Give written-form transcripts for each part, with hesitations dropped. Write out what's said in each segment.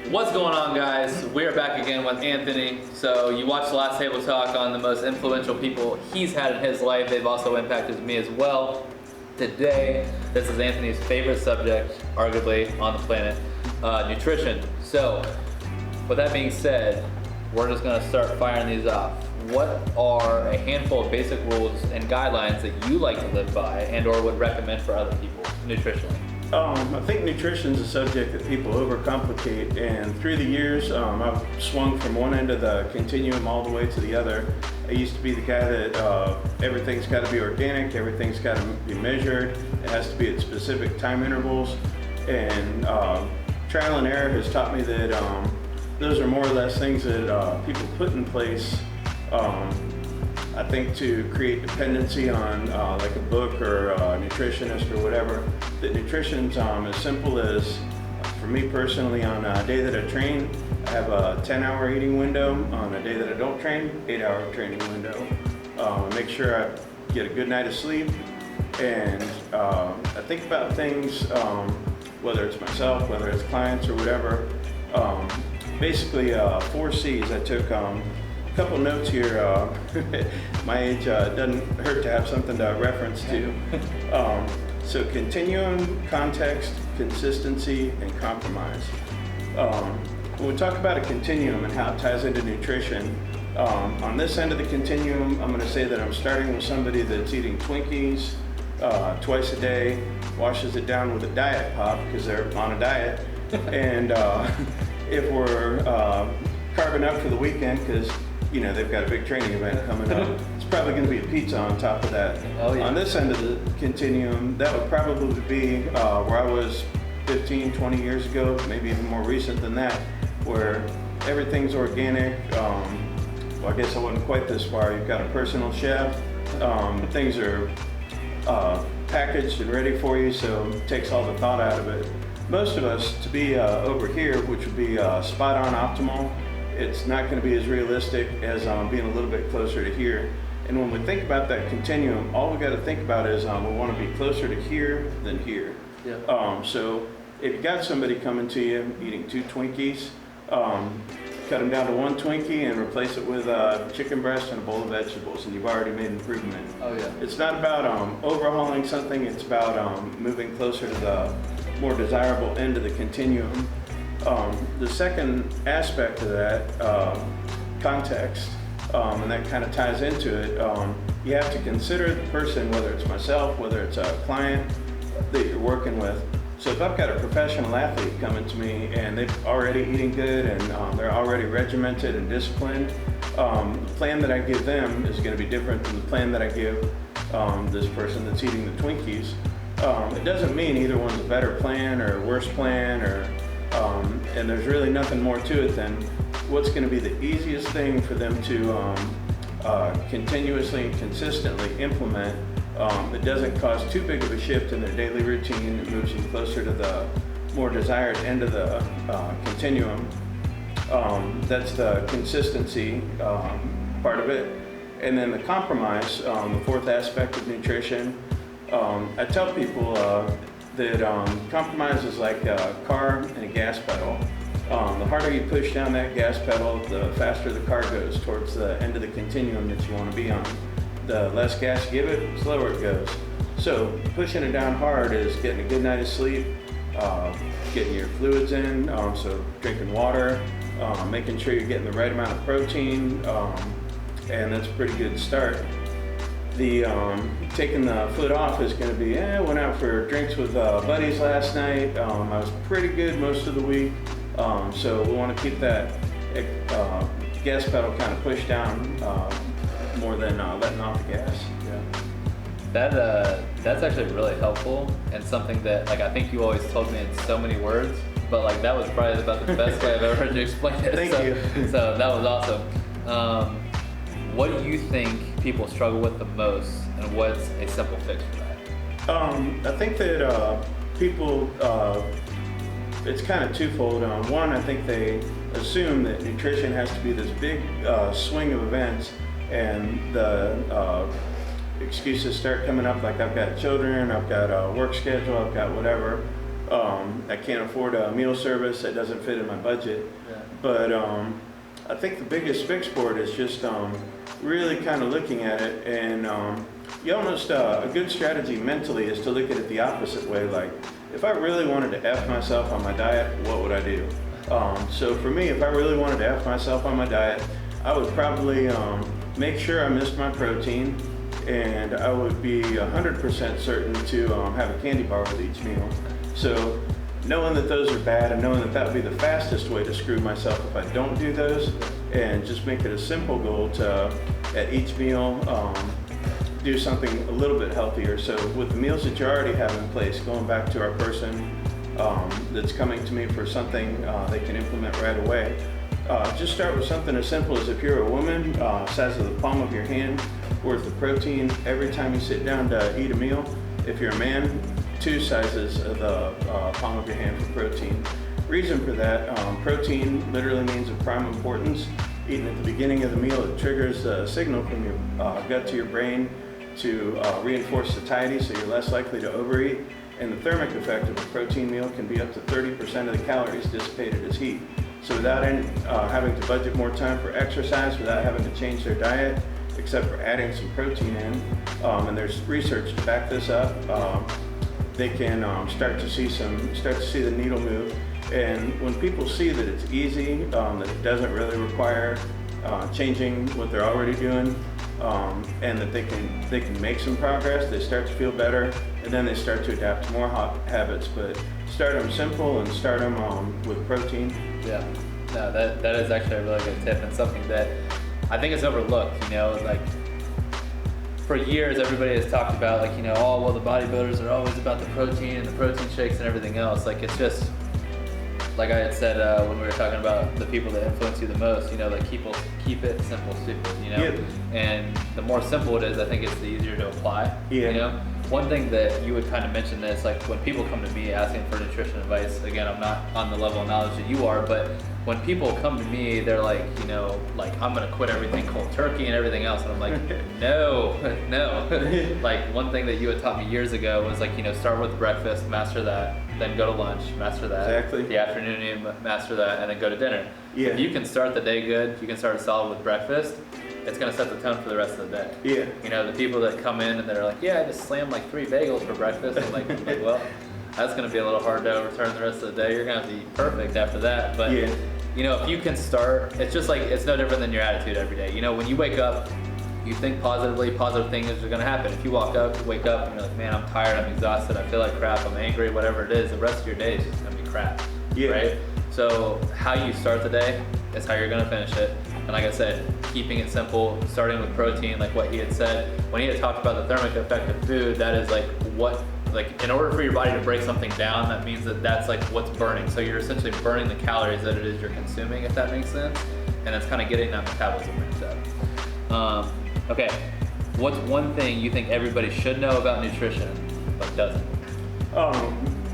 What's going on, guys? We're back again with Anthony. So you watched the last table talk on the most influential people he's had in his life. They've also impacted me as well. Today, this is Anthony's favorite subject, arguably, on the planet, nutrition. So with that being said, we're just gonna start firing these off. What are a handful of basic rules and guidelines that you like to live by and or would recommend for other people nutritionally? I think nutrition is a subject that people overcomplicate, and through the years, I've swung from one end of the continuum all the way to the other. I used to be the guy that everything's got to be organic, everything's got to be measured, it has to be at specific time intervals, and trial and error has taught me that those are more or less things that people put in place, I think, to create dependency on like a book or a nutritionist or whatever. That nutrition's as simple as, for me personally, on a day that I train, I have a 10-hour eating window. On a day that I don't train, 8-hour training window. Make sure I get a good night of sleep, and I think about things, whether it's myself, whether it's clients or whatever. Basically, 4 C's. I took a couple notes here. My age doesn't hurt to have something to reference to. So continuum, context, consistency, and compromise. When we talk about a continuum and how it ties into nutrition, on this end of the continuum, I'm going to say that I'm starting with somebody that's eating Twinkies twice a day, washes it down with a diet pop because they're on a diet, and if we're carving up for the weekend because they've got a big training event coming up, it's probably going to be a pizza on top of that. Oh, yeah. On this end of the continuum, that would probably be where I was 15, 20 years ago, maybe even more recent than that, where everything's organic. Well, I guess I wasn't quite this far. You've got a personal chef. Things are packaged and ready for you, so it takes all the thought out of it. Most of us, to be over here, which would be spot on optimal, it's not going to be as realistic as being a little bit closer to here. And when we think about that continuum, all we got to think about is we want to be closer to here than here. Yeah. So if you got somebody coming to you eating 2 Twinkies, cut them down to 1 Twinkie and replace it with chicken breast and a bowl of vegetables, and you've already made improvement. Oh yeah. It's not about overhauling something, it's about moving closer to the more desirable end of the continuum. The second aspect of that, context, and that kind of ties into it, you have to consider the person, whether it's myself, whether it's a client that you're working with. So if I've got a professional athlete coming to me and they're already eating good and they're already regimented and disciplined, the plan that I give them is going to be different than the plan that I give this person that's eating the Twinkies. It doesn't mean either one's a better plan or a worse plan, and there's really nothing more to it than what's going to be the easiest thing for them to continuously and consistently implement. It doesn't cause too big of a shift in their daily routine. It moves them closer to the more desired end of the continuum. That's the consistency part of it. And then the compromise, the fourth aspect of nutrition. I tell people that compromise is like a car and a gas pedal. The harder you push down that gas pedal, the faster the car goes towards the end of the continuum that you want to be on. The less gas you give it, the slower it goes. So pushing it down hard is getting a good night of sleep, getting your fluids in, so drinking water, making sure you're getting the right amount of protein, and that's a pretty good start. The taking the foot off is going to be, went out for drinks with buddies last night. I was pretty good most of the week, so we want to keep that gas pedal kind of pushed down more than letting off the gas. Yeah. That's actually really helpful and something that I think you always told me in so many words, but that was probably about the best way I've ever heard you explain it. Thank you. So that was awesome. What do you think people struggle with the most, and what's a simple fix for that? I think that people, it's kind of twofold. One, I think they assume that nutrition has to be this big swing of events, and the excuses start coming up like I've got children, I've got a work schedule, I've got whatever. I can't afford a meal service that doesn't fit in my budget. Yeah. But I think the biggest fix for it is just really kind of looking at it, and you almost a good strategy mentally is to look at it the opposite way. Like, if I really wanted to F myself on my diet, what would I do? So for me, if I really wanted to F myself on my diet, I would probably make sure I missed my protein, and I would be 100% certain to have a candy bar with each meal. So knowing that those are bad, and knowing that that would be the fastest way to screw myself if I don't do those, and just make it a simple goal to, at each meal, do something a little bit healthier. So with the meals that you already have in place, going back to our person that's coming to me for something they can implement right away, just start with something as simple as, if you're a woman, size of the palm of your hand worth of protein every time you sit down to eat a meal. If you're a man, 2 sizes of the palm of your hand for protein. Reason for that, protein literally means of prime importance. Eating at the beginning of the meal, it triggers a signal from your gut to your brain to reinforce satiety, so you're less likely to overeat. And the thermic effect of a protein meal can be up to 30% of the calories dissipated as heat. So without having to budget more time for exercise, without having to change their diet, except for adding some protein in, and there's research to back this up, they can start to see the needle move. And when people see that it's easy, that it doesn't really require changing what they're already doing, and that they can make some progress, they start to feel better, and then they start to adapt to more habits. But start them simple, and start them with protein. Yeah, no, that is actually a really good tip, and something that I think is overlooked. You know, like, for years everybody has talked about, like, you know, oh well, the bodybuilders are always about the protein and the protein shakes and everything else. Like, it's just, like I had said when we were talking about the people that influence you the most, you know, like, keep it simple, stupid, you know? Yep. And the more simple it is, I think it's the easier to apply. Yeah. You know? One thing that you would kind of mention this, like, when people come to me asking for nutrition advice, again, I'm not on the level of knowledge that you are, but when people come to me, they're like, you know, like, I'm gonna quit everything cold turkey and everything else, and I'm like, no. Like, one thing that you had taught me years ago was, like, you know, start with breakfast, master that, then go to lunch, master that. Exactly. The afternoon, you master that, and then go to dinner. Yeah. If you can start the day good, you can start solid with breakfast, it's gonna set the tone for the rest of the day. Yeah. You know, the people that come in and they're like, yeah, I just slammed like 3 bagels for breakfast. I'm like, well, that's gonna be a little hard to overturn the rest of the day. You're gonna have to eat perfect after that. But Yeah. you know, if you can start, it's just like, it's no different than your attitude every day. You know, when you wake up, you think positively, positive things are gonna happen. If you wake up and you're like, man, I'm tired, I'm exhausted, I feel like crap, I'm angry, whatever it is, the rest of your day is just gonna be crap. Yeah. Right? So how you start the day is how you're gonna finish it. And like I said, keeping it simple, starting with protein, like what he had said. When he had talked about the thermic effect of food, that is like what, like, in order for your body to break something down, that means that that's like what's burning. So you're essentially burning the calories that it is you're consuming, if that makes sense. And that's kind of getting that metabolism ramped up. Okay, what's one thing you think everybody should know about nutrition but doesn't?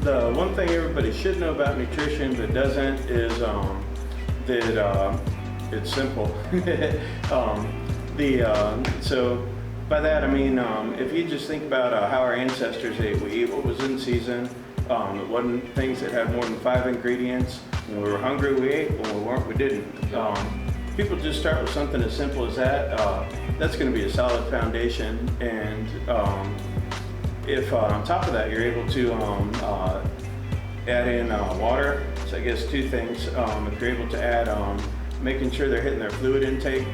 The one thing everybody should know about nutrition but doesn't is that it's simple. So by that I mean, if you just think about how our ancestors ate, we ate what was in season. It wasn't things that had more than 5 ingredients. When we were hungry, we ate. When we weren't, we didn't. People just start with something as simple as that. That's going to be a solid foundation. And if on top of that you're able to add in water, so I guess 2 things. If you're able to add making sure they're hitting their fluid intake.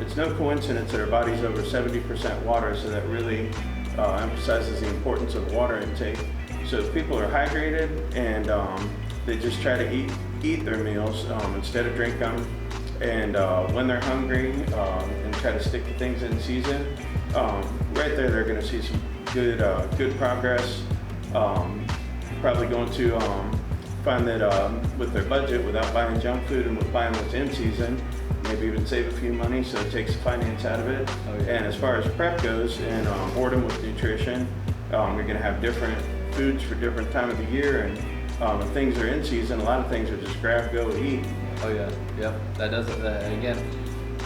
It's no coincidence that our body's over 70% water, so that really emphasizes the importance of water intake. So if people are hydrated and they just try to eat their meals instead of drink them, and when they're hungry and try to stick to things in season, right there they're going to see some good progress. Probably going to find that with their budget, without buying junk food and with buying what's in season, maybe even save a few money, so it takes the finance out of it. Oh, yeah. And as far as prep goes and boredom with nutrition, you're going to have different foods for different time of the year, and if things are in season, a lot of things are just grab, go, eat. Oh yeah, yep. That does it. Again,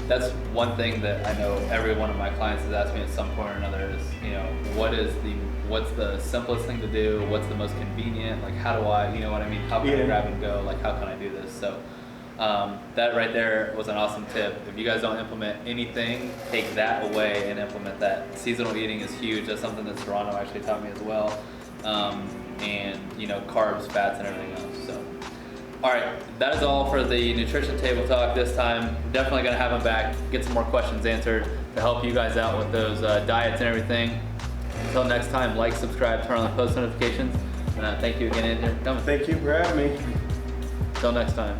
that's one thing that I know every one of my clients has asked me at some point or another is, you know, what is the what's the simplest thing to do, what's the most convenient, like how do I, you know what I mean, how can I Yeah. grab and go, like how can I do this? So that right there was an awesome tip. If you guys don't implement anything, take that away and implement that. Seasonal eating is huge. That's something that Serrano actually taught me as well. And you know, carbs, fats, and everything else. So, all right, that is all for the nutrition table talk this time. Definitely gonna have him back, get some more questions answered to help you guys out with those diets and everything. Until next time, like, subscribe, turn on the post notifications. Thank you again, Anthony, for coming. Thank you for having me. Until next time.